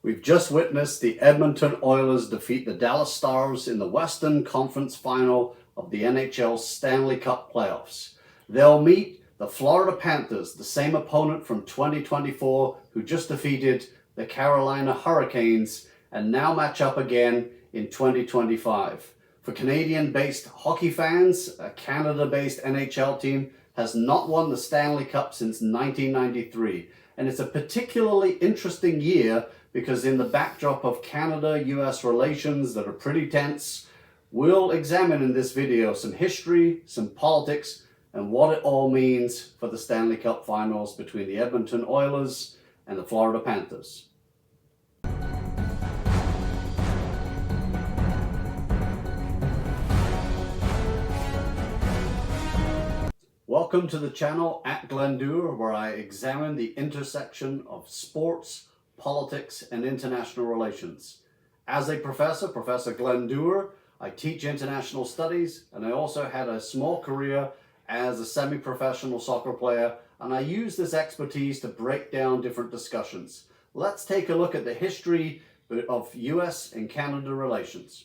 We've just witnessed the Edmonton Oilers defeat the Dallas Stars in the Western Conference Final of the NHL Stanley Cup Playoffs. They'll meet the Florida Panthers, the same opponent from 2024 who just defeated the Carolina Hurricanes, and now match up again in 2025. For Canadian-based hockey fans, a Canada-based NHL team has not won the Stanley Cup since 1993, and it's a particularly interesting year because in the backdrop of Canada-US relations that are pretty tense, we'll examine in this video some history, some politics, and what it all means for the Stanley Cup Finals between the Edmonton Oilers and the Florida Panthers. Welcome to the channel at Glendour, where I examine the intersection of sports, politics, and international relations. As a professor, Professor Glendour, I teach international studies, and I also had a small career as a semi-professional soccer player, and I use this expertise to break down different discussions. Let's take a look at the history of US and Canada relations.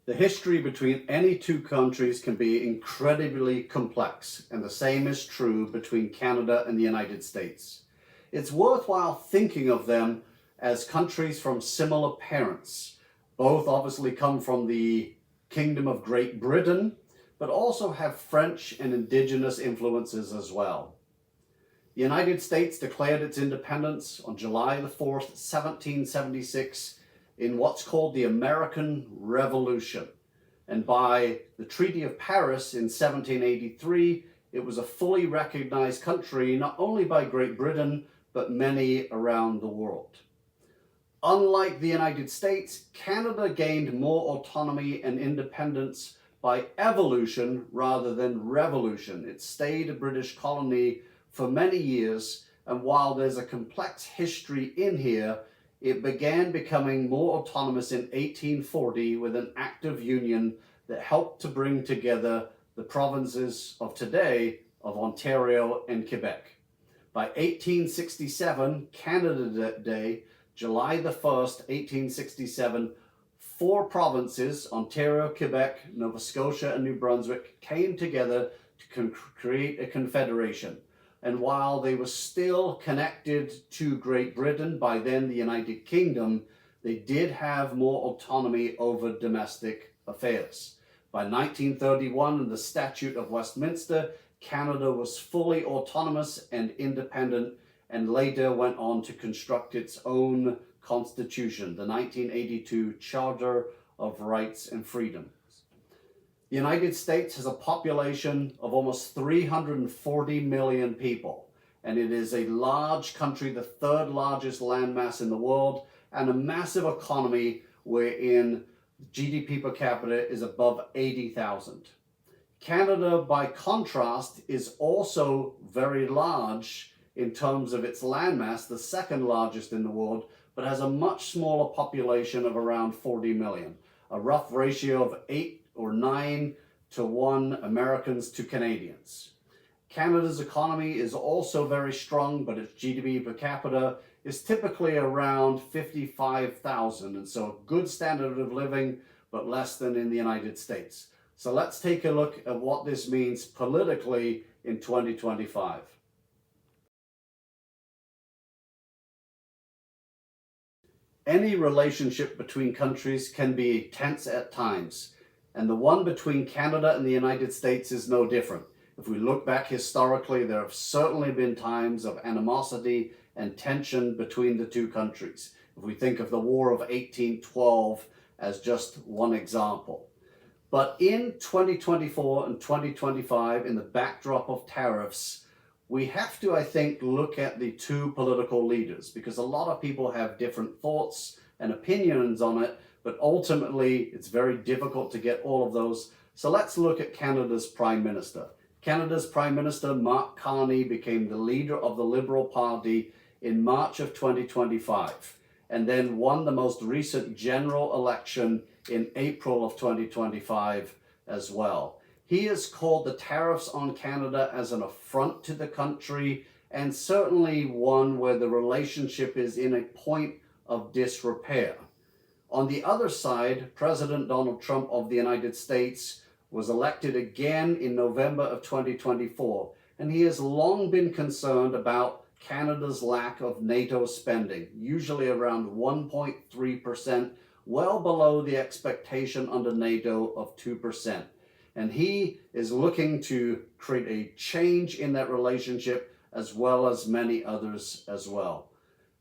The history between any two countries can be incredibly complex, and the same is true between Canada and the United States. It's worthwhile thinking of them as countries from similar parents. Both obviously come from the Kingdom of Great Britain, but also have French and indigenous influences as well. The United States declared its independence on July the 4th, 1776, in what's called the American Revolution. And by the Treaty of Paris in 1783, it was a fully recognized country, not only by Great Britain, but many around the world. Unlike the United States, Canada gained more autonomy and independence by evolution rather than revolution. It stayed a British colony for many years, and while there's a complex history in here, it began becoming more autonomous in 1840 with an act of union that helped to bring together the provinces of today of Ontario and Quebec. By 1867, Canada Day, July the 1st, 1867, 4 provinces, Ontario, Quebec, Nova Scotia, and New Brunswick, came together to create a confederation. And while they were still connected to Great Britain, by then the United Kingdom, they did have more autonomy over domestic affairs. By 1931, in the Statute of Westminster, Canada was fully autonomous and independent, and later went on to construct its own constitution, the 1982 Charter of Rights and Freedoms. The United States has a population of almost 340 million people, and it is a large country, the 3rd largest landmass in the world, and a massive economy wherein GDP per capita is above 80,000. Canada, by contrast, is also very large in terms of its landmass, the 2nd largest in the world, but has a much smaller population of around 40 million, a rough ratio of 8 or 9 to 1 Americans to Canadians. Canada's economy is also very strong, but its GDP per capita is typically around 55,000, and so a good standard of living, but less than in the United States. So let's take a look at what this means politically in 2025. Any relationship between countries can be tense at times, and the one between Canada and the United States is no different. If we look back historically, there have certainly been times of animosity and tension between the two countries. If we think of the War of 1812 as just one example. But in 2024 and 2025, in the backdrop of tariffs, we have to, I think, look at the two political leaders, because a lot of people have different thoughts and opinions on it, but ultimately it's very difficult to get all of those. So let's look at Canada's Prime Minister. Canada's Prime Minister, Mark Carney, became the leader of the Liberal Party in March of 2025, and then won the most recent general election in April of 2025 as well. He has called the tariffs on Canada as an affront to the country and certainly one where the relationship is in a point of disrepair. On the other side, President Donald Trump of the United States was elected again in November of 2024, and he has long been concerned about Canada's lack of NATO spending, usually around 1.3%, well below the expectation under NATO of 2%. And he is looking to create a change in that relationship, as well as many others as well.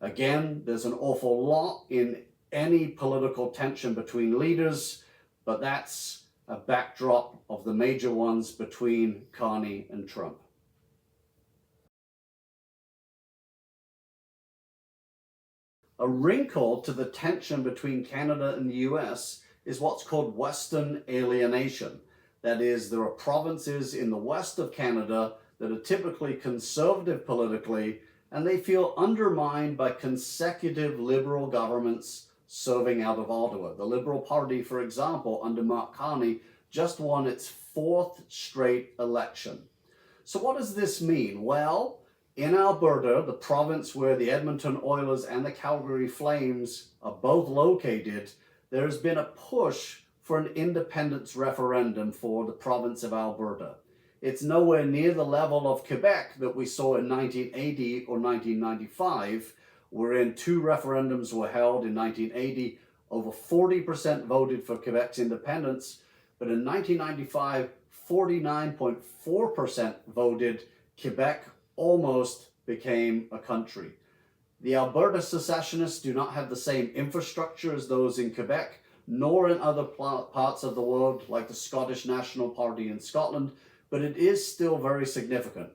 Again, there's an awful lot in any political tension between leaders, but that's a backdrop of the major ones between Carney and Trump. A wrinkle to the tension between Canada and the US is what's called Western alienation. That is, there are provinces in the west of Canada that are typically conservative politically, and they feel undermined by consecutive Liberal governments serving out of Ottawa. The Liberal Party, for example, under Mark Carney, just won its fourth straight election. So what does this mean? Well, in Alberta, the province where the Edmonton Oilers and the Calgary Flames are both located, there has been a push for an independence referendum for the province of Alberta. It's nowhere near the level of Quebec that we saw in 1980 or 1995, wherein two referendums were held in 1980. Over 40% voted for Quebec's independence, but in 1995, 49.4% voted. Quebec almost became a country. The Alberta secessionists do not have the same infrastructure as those in Quebec, nor in other parts of the world like the Scottish National Party in Scotland, but it is still very significant.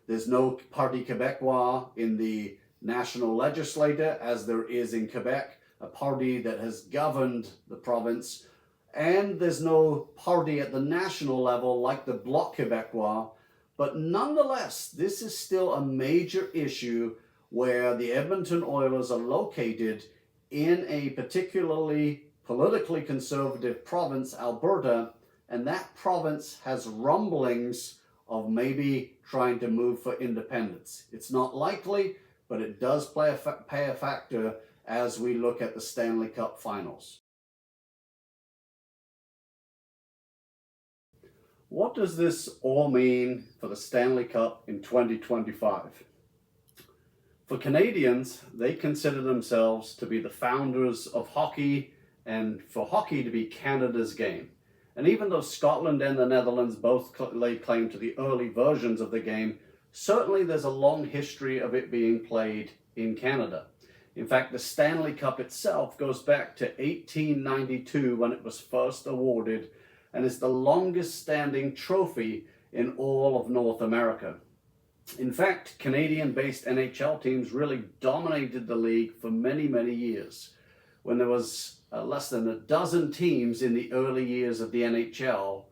There's no Parti Québécois in the national legislature as there is in Quebec, a party that has governed the province, and there's no party at the national level like the Bloc Québécois. But nonetheless, this is still a major issue where the Edmonton Oilers are located in a particularly politically conservative province, Alberta, and that province has rumblings of maybe trying to move for independence. It's not likely, but it does play a factor as we look at the Stanley Cup Finals. What does this all mean for the Stanley Cup in 2025? For Canadians, they consider themselves to be the founders of hockey and for hockey to be Canada's game. And even though Scotland and the Netherlands both laid claim to the early versions of the game, certainly there's a long history of it being played in Canada. In fact, the Stanley Cup itself goes back to 1892 when it was first awarded, and is the longest standing trophy in all of North America. In fact, Canadian-based NHL teams really dominated the league for many, many years. When there was less than a dozen teams in the early years of the NHL,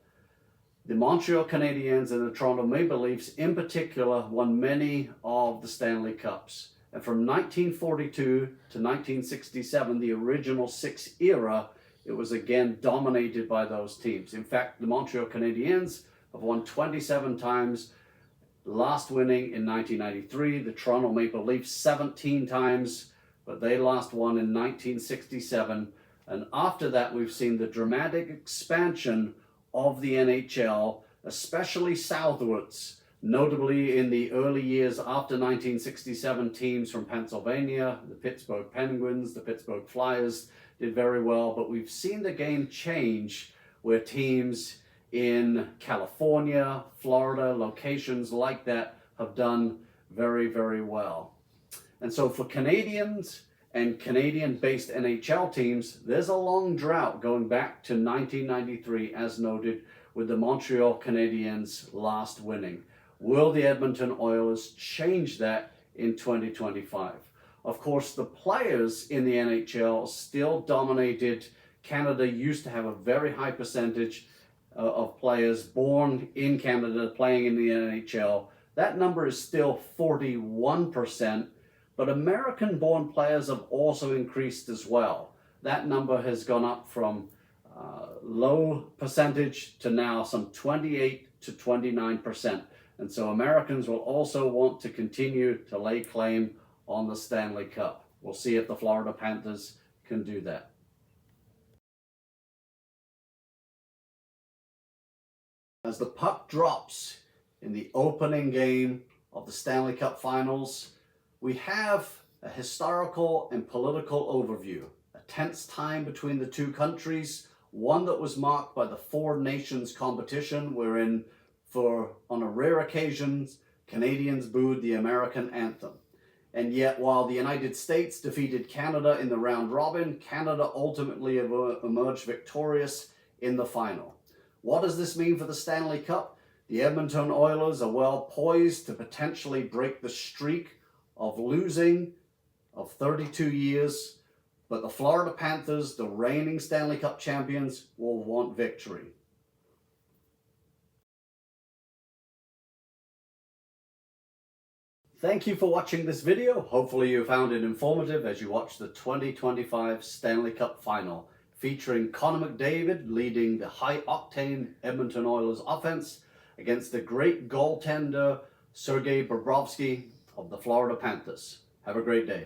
the Montreal Canadiens and the Toronto Maple Leafs in particular won many of the Stanley Cups. And from 1942 to 1967, the original six era, it was again dominated by those teams. In fact, the Montreal Canadiens have won 27 times, last winning in 1993. The Toronto Maple Leafs 17 times, but they last won in 1967. And after that, we've seen the dramatic expansion of the NHL, especially southwards, notably in the early years after 1967, teams from Pennsylvania, the Pittsburgh Penguins, the Pittsburgh Flyers, did very well, but we've seen the game change where teams in California, Florida, locations like that have done very, very well. And so for Canadians and Canadian-based NHL teams, there's a long drought going back to 1993, as noted, with the Montreal Canadiens last winning. Will the Edmonton Oilers change that in 2025? Of course, the players in the NHL still dominated. Canada used to have a very high percentage of players born in Canada playing in the NHL. That number is still 41%, but American-born players have also increased as well. That number has gone up from low percentage to now some 28 to 29%. And so Americans will also want to continue to lay claim on the Stanley Cup. We'll see if the Florida Panthers can do that. As the puck drops in the opening game of the Stanley Cup Finals, we have a historical and political overview. A tense time between the two countries, one that was marked by the Four Nations competition, wherein, on a rare occasions, Canadians booed the American anthem. And yet, while the United States defeated Canada in the round robin, Canada ultimately emerged victorious in the final. What does this mean for the Stanley Cup? The Edmonton Oilers are well poised to potentially break the streak of losing of 32 years, but the Florida Panthers, the reigning Stanley Cup champions, will want victory. Thank you for watching this video. Hopefully you found it informative as you watch the 2025 Stanley Cup Final, featuring Connor McDavid leading the high-octane Edmonton Oilers offense against the great goaltender Sergei Bobrovsky of the Florida Panthers. Have a great day.